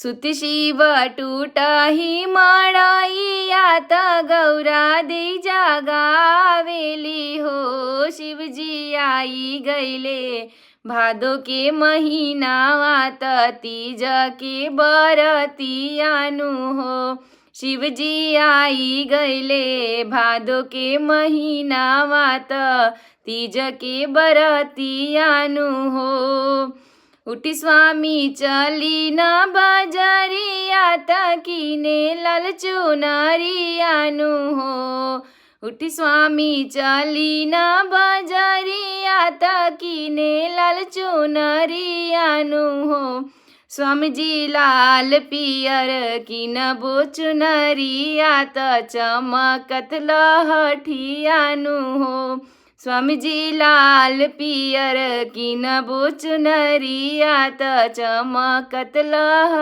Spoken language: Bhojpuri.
सुती शिव टूटही मड़ैयात गौरा दे जगावेली हो। शिवजी आई गईले भादो के महीनावा त तीज के बरतियानु हो। शिवजी आई गईले भादो के महीनावा त तीज के बरतियानु हो। उठी स्वामी चली न बजरिया त किने लाल चुनरियानु हो। उठी स्वामी चली न बजरिया त किने लाल चुनरियानु हो। स्वामीजी लाल पियर किनबो चुनरिया त चमकत लहठियानु हो। स्वामीजी लाल पियर किनबो चुनरिया त चमकत लहठियानु